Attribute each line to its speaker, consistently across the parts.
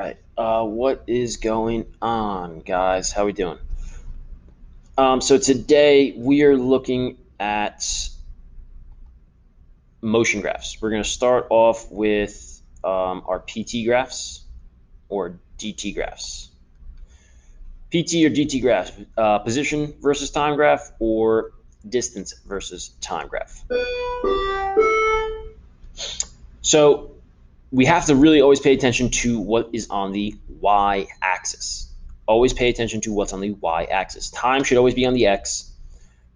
Speaker 1: right. What is going on, guys? How we doing? So today we are looking at motion graphs. We're going to start off with our PT graphs or DT graphs. PT or DT graph, position versus time graph or distance versus time graph. So we have to really always pay attention to what is on the y-axis. Always pay attention to what's on the y-axis. Time should always be on the x.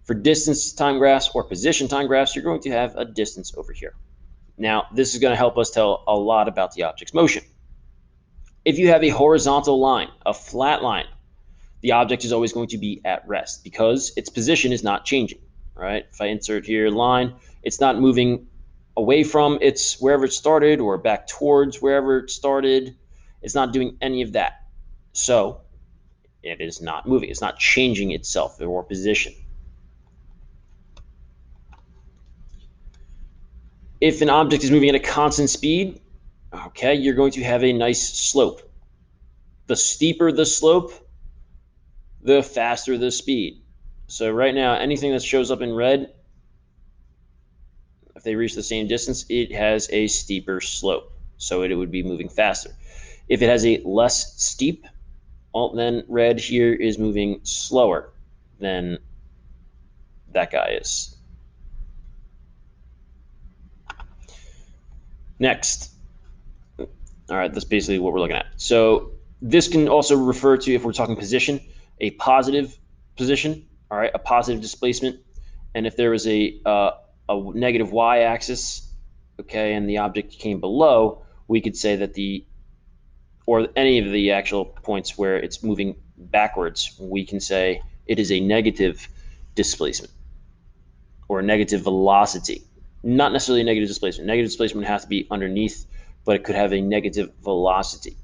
Speaker 1: For distance time graphs or position time graphs, you're going to have a distance over here. Now, this is going to help us tell a lot about the object's motion. If you have a horizontal line, a flat line, the object is always going to be at rest because its position is not changing, right? If I insert here line, it's not moving away from its wherever it started or back towards wherever it started. It's not doing any of that. So it is not moving. It's not changing itself or position. If an object is moving at a constant speed, okay, you're going to have a nice slope. The steeper the slope, the faster the speed. So right now, anything that shows up in red, if they reach the same distance, it has a steeper slope. So it would be moving faster. If it has a less steep, well, then red here is moving slower than that guy is. Next. All right, that's basically what we're looking at. So this can also refer to, if we're talking position, a positive position, all right, a positive displacement. And if there was a negative y-axis, okay, and the object came below, we could say that or any of the actual points where it's moving backwards, we can say it is a negative displacement or a negative velocity. Not necessarily a negative displacement. Negative displacement has to be underneath, but it could have a negative velocity.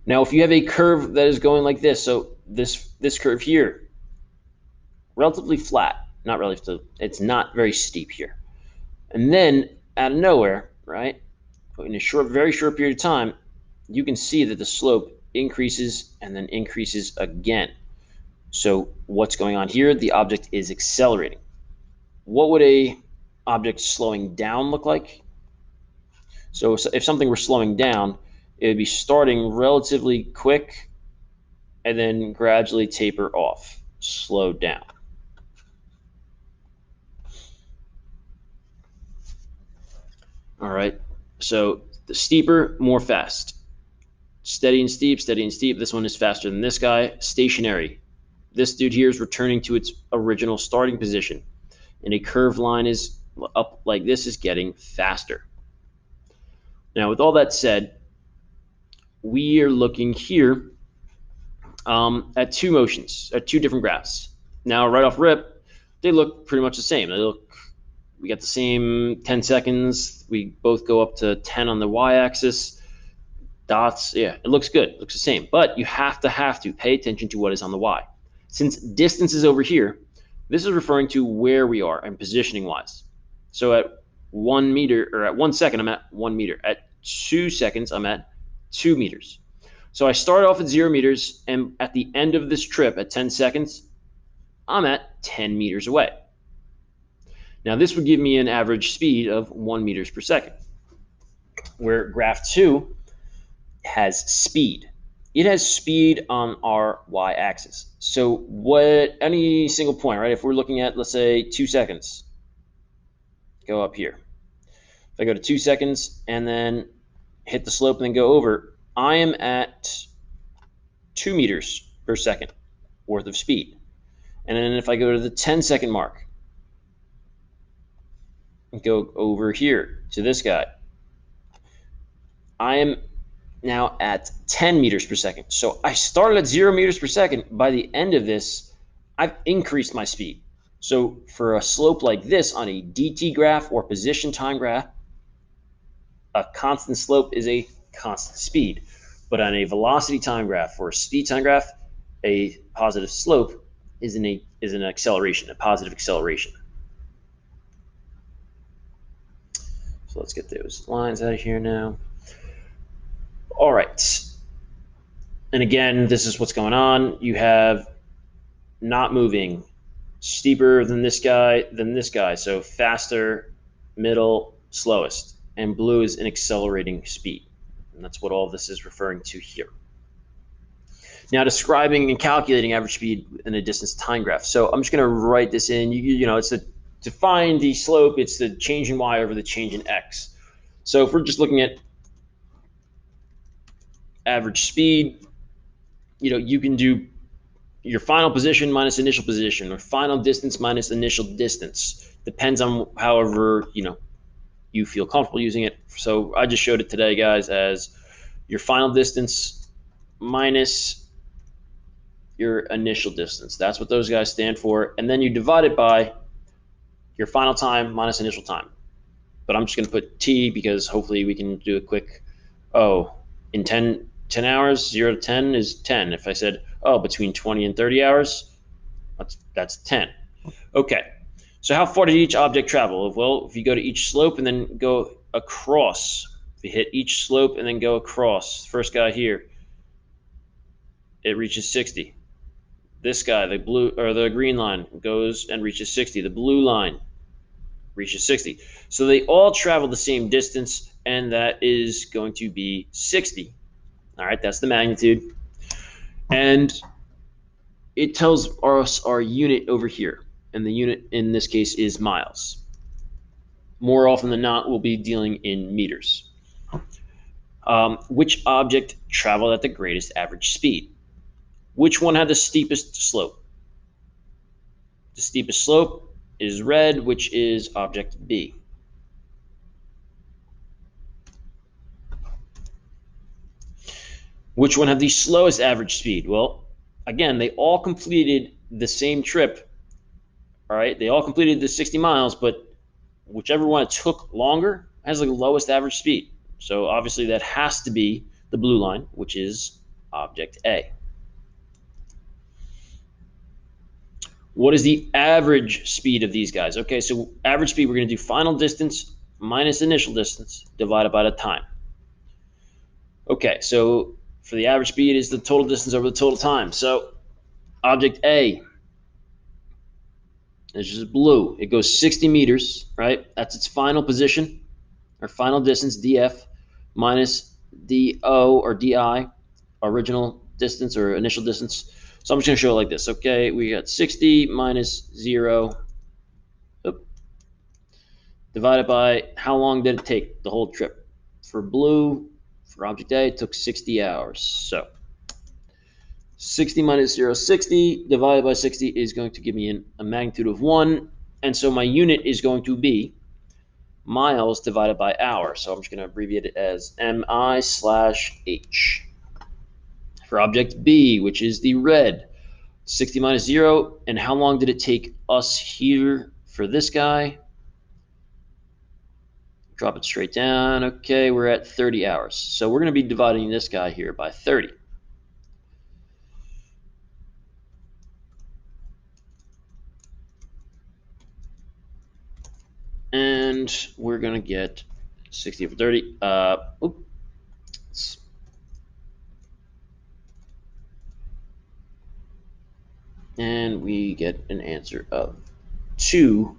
Speaker 1: Now, if you have a curve that is going like this, so this curve here, relatively flat, not relatively, it's not very steep here. And then out of nowhere, right, in a very short period of time, you can see that the slope increases and then increases again. So what's going on here? The object is accelerating. What would a object slowing down look like? So if something were slowing down, it would be starting relatively quick and then gradually taper off, slow down. All right, so the steeper, more fast. Steady and steep, steady and steep. This one is faster than this guy. Stationary. This dude here is returning to its original starting position. And a curved line is up like this is getting faster. Now, with all that said, we are looking here at two motions, at two different graphs. Now, right off rip, they look pretty much the same. We got the same 10 seconds. We both go up to 10 on the y-axis. Dots, yeah, it looks good. It looks the same. But you have to pay attention to what is on the y. Since distance is over here, this is referring to where we are and positioning-wise. So at 1 meter, or at 1 second, I'm at 1 meter. At 2 seconds, I'm at 2 meters. So I start off at 0 meters, and at the end of this trip, at 10 seconds, I'm at 10 meters away. Now, this would give me an average speed of 1 meters per second, where graph 2 has speed. It has speed on our y-axis. So any single point, right? If we're looking at, let's say, 2 seconds, go up here. If I go to 2 seconds and then hit the slope and then go over, I am at 2 meters per second worth of speed. And then if I go to the 10-second mark, and go over here to this guy, I am now at 10 meters per second. So I started at 0 meters per second. By the end of this, I've increased my speed. So for a slope like this on a DT graph or position time graph, a constant slope is a constant speed. But on a velocity time graph or a speed time graph, a positive slope is an acceleration, a positive acceleration. So let's get those lines out of here now. All right. And again, this is what's going on. You have not moving, steeper than this guy. So faster, middle, slowest. And blue is an accelerating speed. And that's what all this is referring to here. Now, describing and calculating average speed in a distance time graph. So I'm just going to write this in. It's to find the slope, it's the change in y over the change in x. So if we're just looking at average speed, you can do your final position minus initial position, or final distance minus initial distance. Depends on however you feel comfortable using it. So I just showed it today, guys, as your final distance minus your initial distance. That's what those guys stand for. And then you divide it by your final time minus initial time. But I'm just going to put T because hopefully we can do a quick, in 10 hours, 0 to 10 is 10. If I said, between 20 and 30 hours, that's 10. Okay, so how far did each object travel? Well, if you go to each slope and then go across, if you hit each slope and then go across, first guy here, it reaches 60. This guy, the blue or the green line, goes and reaches 60. The blue line reaches 60. So they all travel the same distance, and that is going to be 60. All right, that's the magnitude. And it tells us our unit over here, and the unit in this case is miles. More often than not, we'll be dealing in meters. Which object traveled at the greatest average speed? Which one had the steepest slope? The steepest slope is red, which is object B. Which one had the slowest average speed? Well, again, they all completed the same trip. All right, they all completed the 60 miles, but whichever one took longer has the lowest average speed. So obviously that has to be the blue line, which is object A. What is the average speed of these guys? Okay, so average speed, we're going to do final distance minus initial distance divided by the time. Okay, so for the average speed is the total distance over the total time. So object A, it's just blue. It goes 60 meters, right? That's its final position, or final distance, df, minus do or di, original distance or initial distance. So I'm just going to show it like this. Okay, we got 60 minus 0, divided by how long did it take the whole trip. For blue, for object A, it took 60 hours. So 60 minus 0, 60, divided by 60 is going to give me a magnitude of 1. And so my unit is going to be miles divided by hour. So I'm just going to abbreviate it as mi/h. For object B, which is the red, 60 minus 0. And how long did it take us here for this guy? Drop it straight down. Okay, we're at 30 hours. So we're going to be dividing this guy here by 30. And we're going to get 60 over 30. Oops. And we get an answer of 2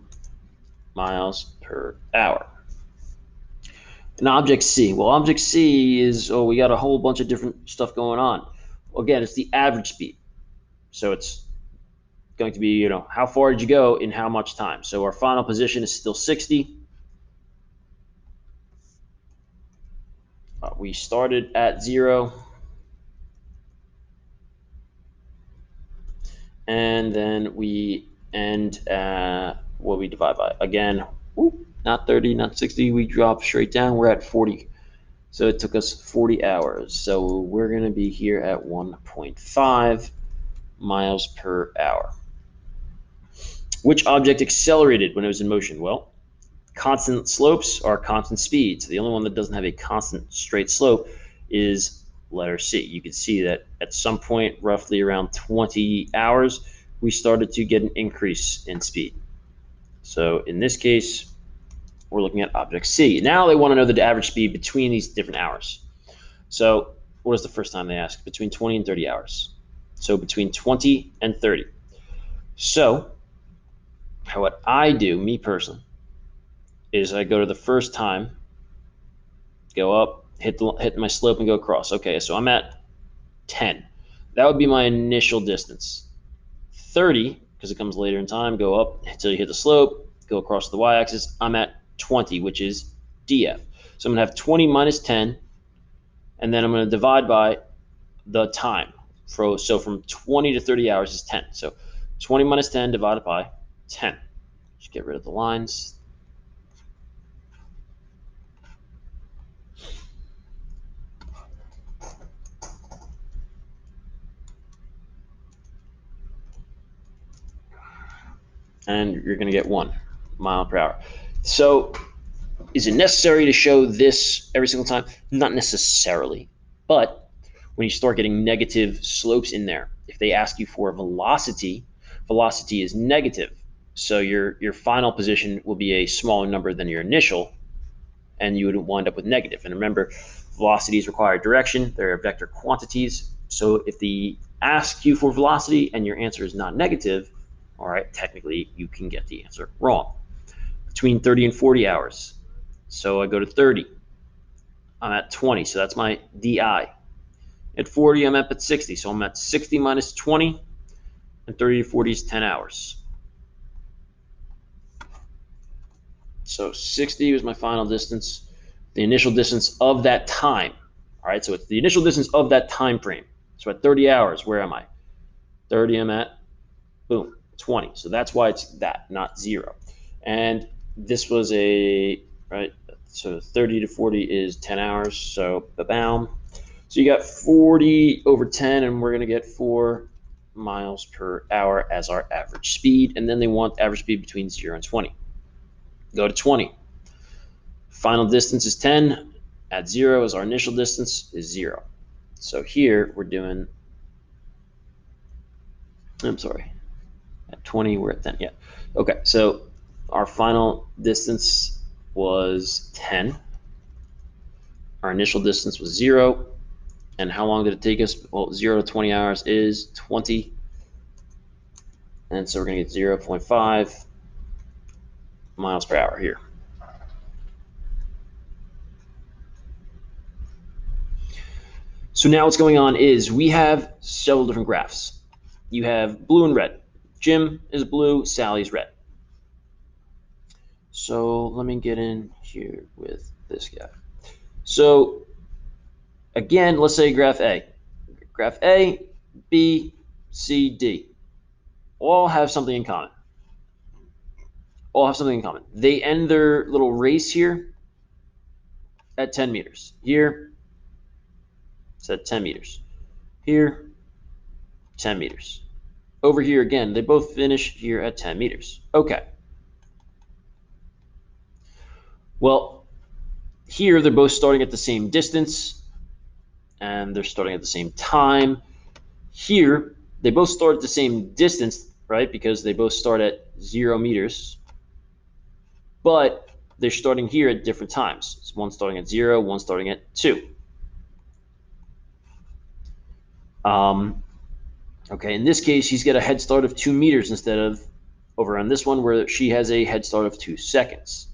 Speaker 1: miles per hour. And object C. Well, object C is, we got a whole bunch of different stuff going on. Again, it's the average speed. So it's going to be, how far did you go in how much time? So our final position is still 60. We started at 0. And then we end at what we divide by. Again, not 30, not 60. We drop straight down. We're at 40. So it took us 40 hours. So we're going to be here at 1.5 miles per hour. Which object accelerated when it was in motion? Well, constant slopes are constant speeds. The only one that doesn't have a constant straight slope is letter C. You can see that at some point, roughly around 20 hours, we started to get an increase in speed. So in this case, we're looking at object C. Now they want to know the average speed between these different hours. So what was the first time they asked? Between 20 and 30 hours. So between 20 and 30. So what I do, me personally, is I go to the first time, go up, hit my slope and go across. Okay, so I'm at 10. That would be my initial distance. 30, because it comes later in time, go up until you hit the slope, go across the y-axis. I'm at 20, which is df. So I'm going to have 20 minus 10, and then I'm going to divide by the time. So from 20 to 30 hours is 10. So 20 minus 10 divided by 10. Just get rid of the lines. And you're going to get 1 mile per hour. So is it necessary to show this every single time? Not necessarily. But when you start getting negative slopes in there, if they ask you for velocity, velocity is negative. So your final position will be a smaller number than your initial, and you would wind up with negative. And remember, velocities require direction. They're vector quantities. So if they ask you for velocity and your answer is not negative, all right, technically you can get the answer wrong. Between 30 and 40 hours. So I go to 30. I'm at 20, so that's my DI. At 40, I'm up at 60, so I'm at 60 minus 20, and 30 to 40 is 10 hours. So 60 was my final distance, the initial distance of that time. All right, so it's the initial distance of that time frame. So at 30 hours, where am I? 30, I'm at, boom, 20. So that's why it's that, not 0. And this was right, so 30 to 40 is 10 hours, so ba-bam. So you got 40 over 10, and we're going to get 4 miles per hour as our average speed. And then they want average speed between 0 and 20. Go to 20. Final distance is 10. At 0 as our initial distance is 0. So here we're doing, I'm sorry, at 20 we're at 10, yeah. Okay, so our final distance was 10. Our initial distance was 0. And how long did it take us? Well, 0 to 20 hours is 20. And so we're going to get 0.5 miles per hour here. So now what's going on is we have several different graphs. You have blue and red. Jim is blue, Sally's red. So let me get in here with this guy. So again, let's say graph A. Graph A, B, C, D. All have something in common. All have something in common. They end their little race here at 10 meters. Here, it's at 10 meters. Here, 10 meters. Over here again, they both finish here at 10 meters. Okay. Well, here they're both starting at the same distance, and they're starting at the same time. Here, they both start at the same distance, right? Because they both start at 0 meters, but they're starting here at different times. So one starting at 0, one starting at 2. Okay, in this case, he's got a head start of 2 meters instead of over on this one where she has a head start of 2 seconds.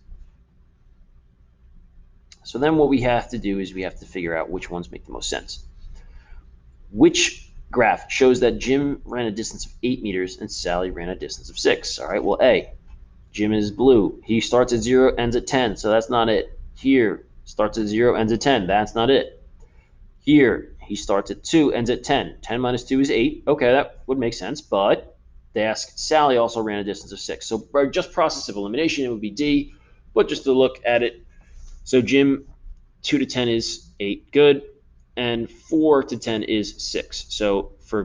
Speaker 1: So then what we have to do is we have to figure out which ones make the most sense. Which graph shows that Jim ran a distance of 8 meters and Sally ran a distance of 6? All right, well, A, Jim is blue. He starts at 0, ends at 10, so that's not it. Here, starts at 0, ends at 10. That's not it. Here, he starts at 2, ends at 10. 10 minus 2 is 8. Okay, that would make sense, but they ask Sally also ran a distance of 6. So by just process of elimination, it would be D, but just to look at it, so Jim, 2 to 10 is 8, good, and 4 to 10 is 6. So for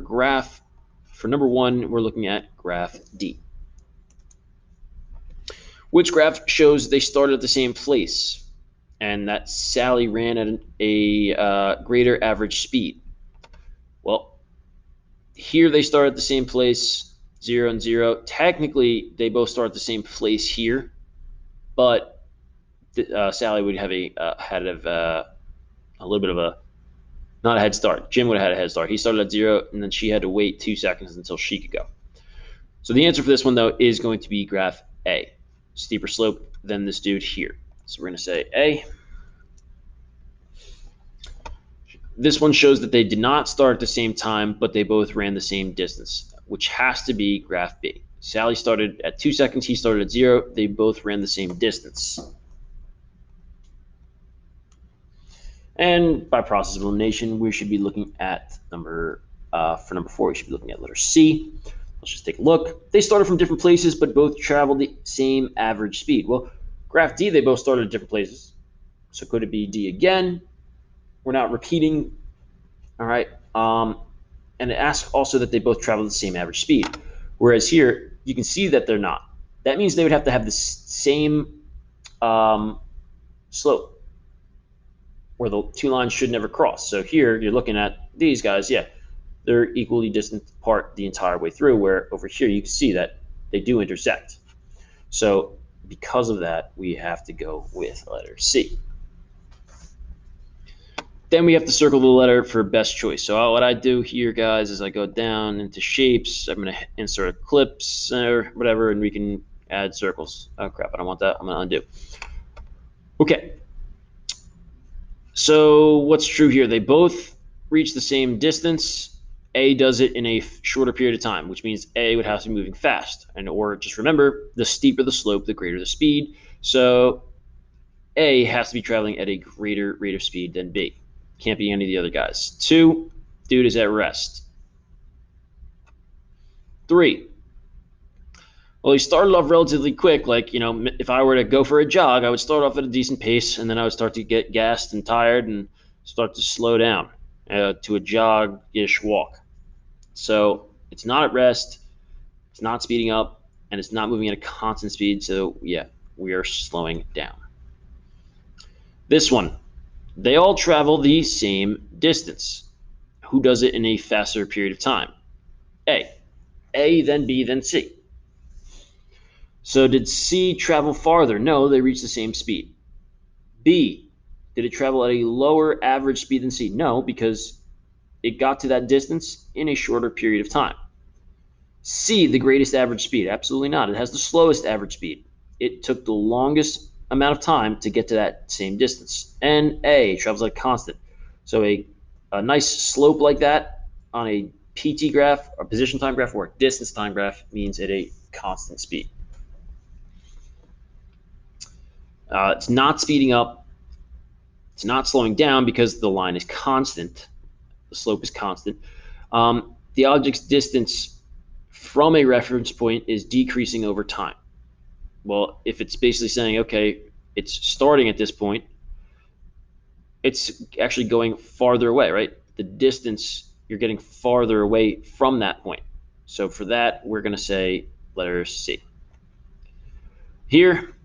Speaker 1: number 1, we're looking at graph D. Which graph shows they started at the same place and that Sally ran at a greater average speed? Well, here they start at the same place, 0 and 0. Technically, they both start at the same place here, but Sally would have a little bit of a not a head start. Jim would have had a head start. He started at 0, and then she had to wait 2 seconds until she could go. So the answer for this one, though, is going to be graph A. Steeper slope than this dude here. So we're going to say A. This one shows that they did not start at the same time, but they both ran the same distance, which has to be graph B. Sally started at 2 seconds. He started at 0. They both ran the same distance. And by process of elimination, we should be looking at for number 4, we should be looking at letter C. Let's just take a look. They started from different places, but both traveled the same average speed. Well, graph D, they both started at different places. So could it be D again? We're not repeating. All right. And it asks also that they both traveled the same average speed. Whereas here, you can see that they're not. That means they would have to have the same slope, where the 2 lines should never cross. So here you're looking at these guys, yeah, they're equally distant apart the entire way through, where over here you can see that they do intersect. So because of that, we have to go with letter C. Then we have to circle the letter for best choice. So what I do here, guys, is I go down into shapes. I'm going to insert ellipse or whatever, and we can add circles. Oh, crap, I don't want that. I'm going to undo. Okay. So what's true here? They both reach the same distance. A does it in a shorter period of time, which means A would have to be moving fast. Or just remember, the steeper the slope, the greater the speed. So A has to be traveling at a greater rate of speed than B. Can't be any of the other guys. 2, dude is at rest. 3, well, he started off relatively quick. Like, if I were to go for a jog, I would start off at a decent pace, and then I would start to get gassed and tired and start to slow down to a jog-ish walk. So it's not at rest, it's not speeding up, and it's not moving at a constant speed. So, yeah, we are slowing down. This one, they all travel the same distance. Who does it in a faster period of time? A, then B, then C. So did C travel farther? No, they reached the same speed. B, did it travel at a lower average speed than C? No, because it got to that distance in a shorter period of time. C, the greatest average speed? Absolutely not. It has the slowest average speed. It took the longest amount of time to get to that same distance. And A, travels like constant. So a nice slope like that on a PT graph, or position time graph, or a distance time graph means at a constant speed. It's not speeding up. It's not slowing down because the line is constant. The slope is constant. The object's distance from a reference point is decreasing over time. Well, if it's basically saying, okay, it's starting at this point, it's actually going farther away, right? The distance, you're getting farther away from that point. So for that, we're going to say letter C. Here,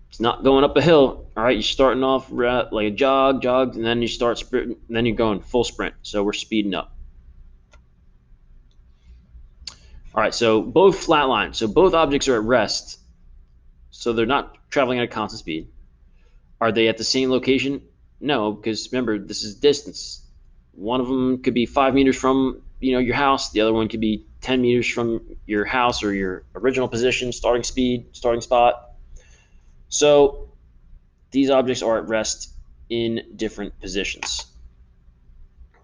Speaker 1: it's not going up a hill. All right, you're starting off like a jog, and then you start sprinting, and then you're going full sprint. So we're speeding up. All right, so both flat lines. So both objects are at rest. So they're not traveling at a constant speed. Are they at the same location? No, because remember, this is distance. One of them could be 5 meters from your house. The other one could be 10 meters from your house or your original position, starting speed, starting spot. So these objects are at rest in different positions.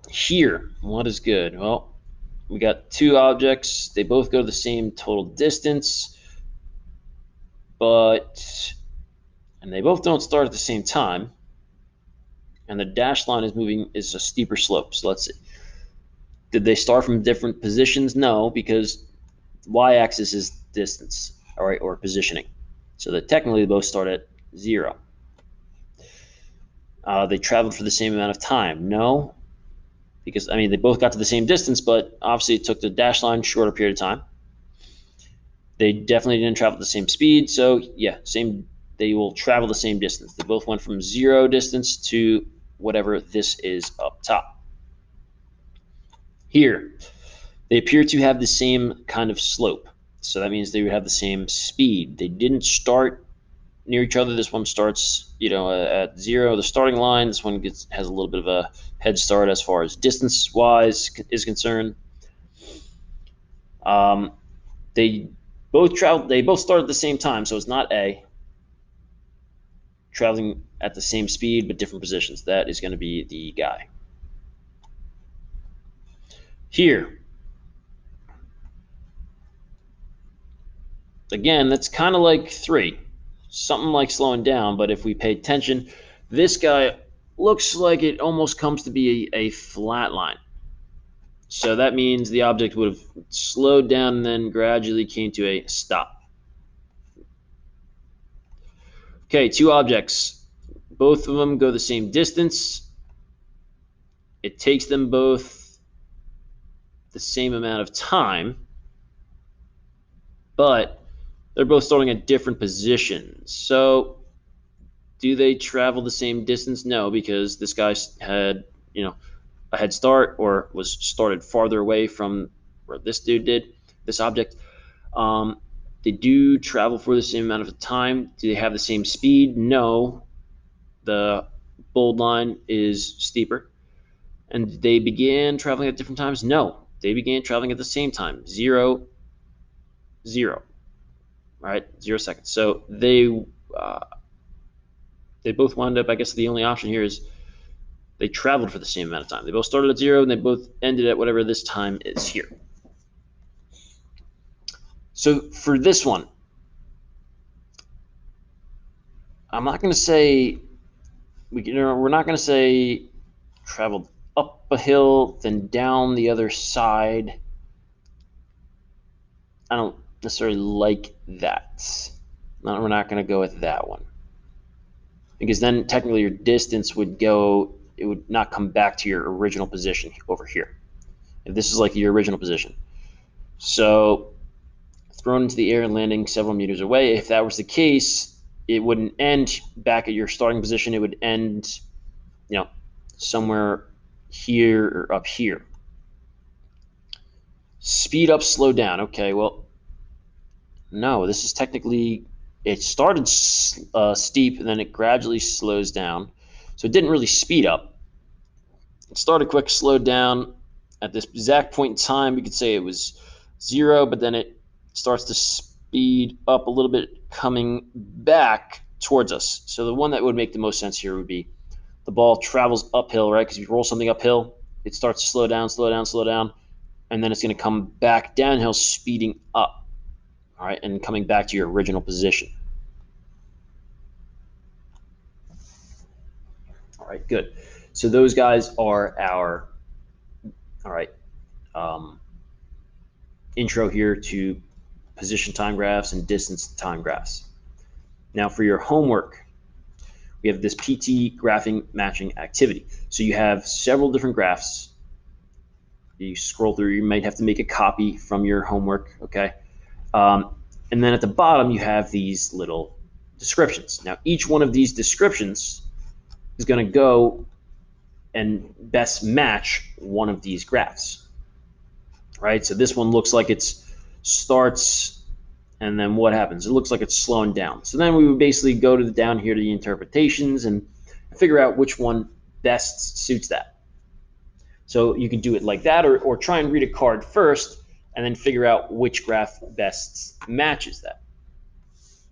Speaker 1: Here, what is good? Well, we got 2 objects. They both go the same total distance, and they both don't start at the same time. And the dashed line is a steeper slope. So let's see. Did they start from different positions? No, because y-axis is distance, all right, or positioning. So that technically they both start at 0. They traveled for the same amount of time. No, because they both got to the same distance, but obviously it took the dashed line shorter period of time. They definitely didn't travel at the same speed. So yeah, they will travel the same distance. They both went from 0 distance to whatever this is up top. Here, they appear to have the same kind of slope. So that means they would have the same speed. They didn't start near each other. This one starts, at 0, the starting line. This one has a little bit of a head start as far as distance-wise is concerned. They both traveled. They both started at the same time, so it's not A. Traveling at the same speed but different positions. That is going to be the guy. Here, again, that's kind of like 3. Something like slowing down, but if we pay attention, this guy looks like it almost comes to be a flat line. So that means the object would have slowed down and then gradually came to a stop. Okay, 2 objects. Both of them go the same distance. It takes them both the same amount of time, but they're both starting at different positions. So do they travel the same distance? No, because this guy had, a head start or was started farther away from where this dude did, this object. They do travel for the same amount of time. Do they have the same speed? No. The bold line is steeper. And they began traveling at different times? No. They began traveling at the same time. 0, 0. All right, 0 seconds. So they both wound up, I guess the only option here is they traveled for the same amount of time. They both started at 0 and they both ended at whatever this time is here. So for this one, I'm not going to say, we're not going to say traveled up a hill, then down the other side. I don't necessarily like that. No, we're not going to go with that one. Because then technically your distance would go, it would not come back to your original position over here. If this is like your original position. So thrown into the air and landing several meters away, if that was the case, it wouldn't end back at your starting position. It would end, somewhere here or up here. Speed up, slow down. Okay, well, no, this is technically, it started steep and then it gradually slows down. So it didn't really speed up. It started quick, slowed down. At this exact point in time, we could say it was 0, but then it starts to speed up a little bit coming back towards us. So the one that would make the most sense here would be the ball travels uphill, right? Because if you roll something uphill, it starts to slow down, slow down, slow down, and then it's going to come back downhill, speeding up, all right, and coming back to your original position. All right, good. So those guys are our, all right, intro here to position time graphs and distance time graphs. Now for your homework, we have this PT graphing matching activity. So you have several different graphs. You scroll through, you might have to make a copy from your homework, okay? And then at the bottom, you have these little descriptions. Now, each one of these descriptions is going to go and best match one of these graphs, right? So this one looks like it starts, and then what happens? It looks like it's slowing down. So then we would basically go to down here to the interpretations and figure out which one best suits that. So you can do it like that, or try and read a card first and then figure out which graph best matches that.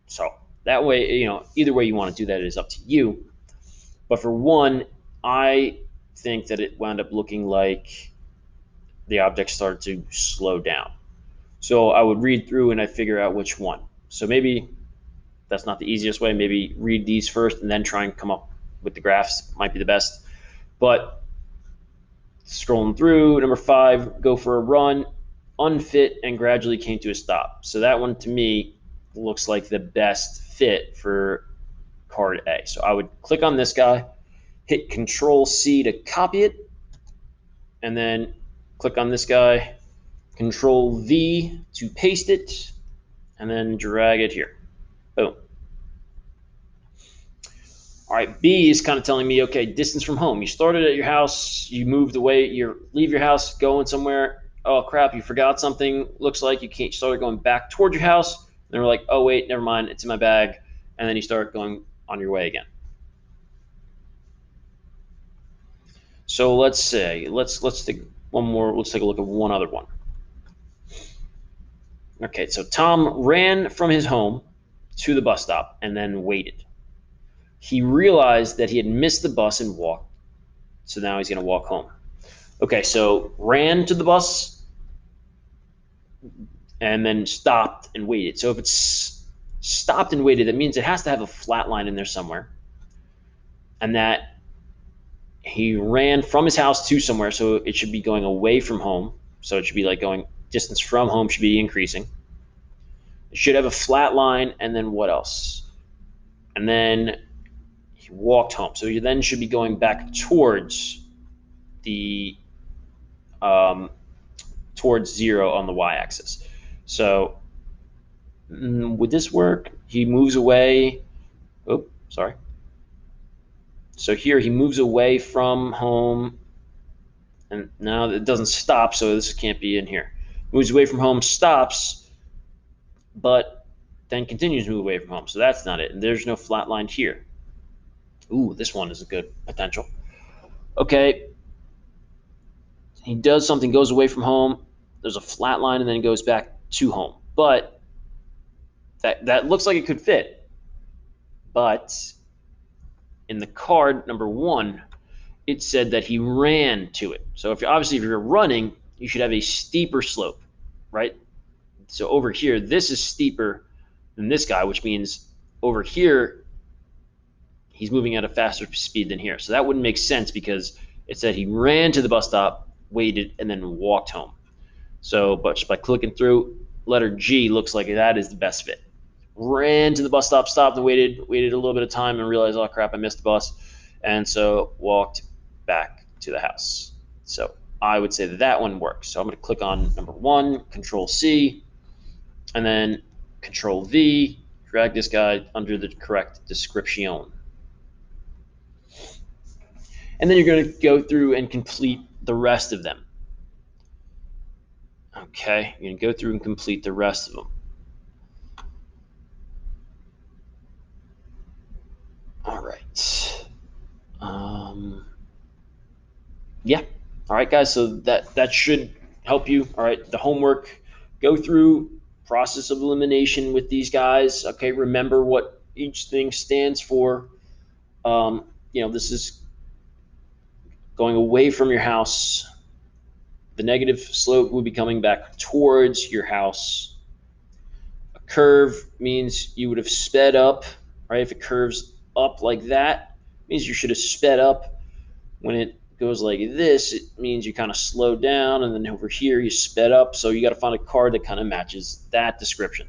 Speaker 1: So that way, either way you want to do that is up to you. But for one, I think that it wound up looking like the object started to slow down. So I would read through and I figure out which one. So maybe that's not the easiest way. Maybe read these first and then try and come up with the graphs might be the best. But scrolling through, number 5, go for a run, unfit, and gradually came to a stop. So that one to me looks like the best fit for card A. So I would click on this guy, hit Control-C to copy it, and then click on this guy, Control-V to paste it, and then drag it here. Boom. All right, B is kind of telling me, okay, distance from home. You started at your house, you moved away, you leave your house, going somewhere. Oh crap, you forgot something. Looks like you started going back toward your house. And we're like, oh wait, never mind, it's in my bag. and then you start going on your way again. So let's say let's take one more. Let's take a look at one other one. Okay, so Tom ran from his home to the bus stop and then waited. He realized that he had missed the bus and walked, so now he's going to walk home. Okay, so ran to the bus and then stopped and waited. So if it's stopped and waited, that means it has to have a flat line in there somewhere, and that he ran from his house to somewhere, so it should be going away from home. So it should be like going distance from home should be increasing. It should have a flat line, and then what else? And then he walked home. So you then should be going back towards the towards 0 on the y-axis. So would this work? He moves away. Oh, sorry. So here he moves away from home, and now it doesn't stop, so this can't be in here. Moves away from home, stops, but then continues to move away from home. So that's not it, and there's no flat line here. Ooh, this one is a good potential. Okay, he does something, goes away from home. There's a flat line, and then goes back to home. But that looks like it could fit. But in the card number 1, it said that he ran to it. So if you're running, you should have a steeper slope, right? So over here, this is steeper than this guy, which means over here, he's moving at a faster speed than here. So that wouldn't make sense because it said he ran to the bus stop, waited, and then walked home. So, but just by clicking through, letter G looks like that is the best fit. Ran to the bus stop, stopped and waited a little bit of time and realized, oh crap, I missed the bus. And so walked back to the house. So I would say that one works. So I'm going to click on number 1, Control C, and then Control V, drag this guy under the correct description. And then you're going to go through and complete the rest of them. Okay, you're going to go through and complete the rest of them. All right. Yeah. All right, guys. So that should help you. All right. The homework. Go through process of elimination with these guys. Okay. Remember what each thing stands for. This is going away from your house. The negative slope would be coming back towards your house. A curve means you would have sped up, right? If it curves up like that, it means you should have sped up. When it goes like this, it means you kind of slowed down, and then over here you sped up. So you got to find a card that kind of matches that description.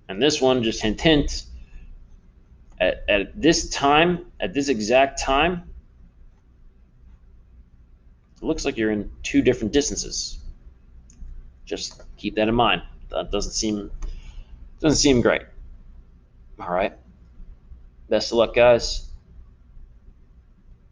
Speaker 1: And this one, just hint, hint, at this time, at this exact time, it looks like you're in 2 different distances. Just keep that in mind. That doesn't seem great. All right. Best of luck, guys.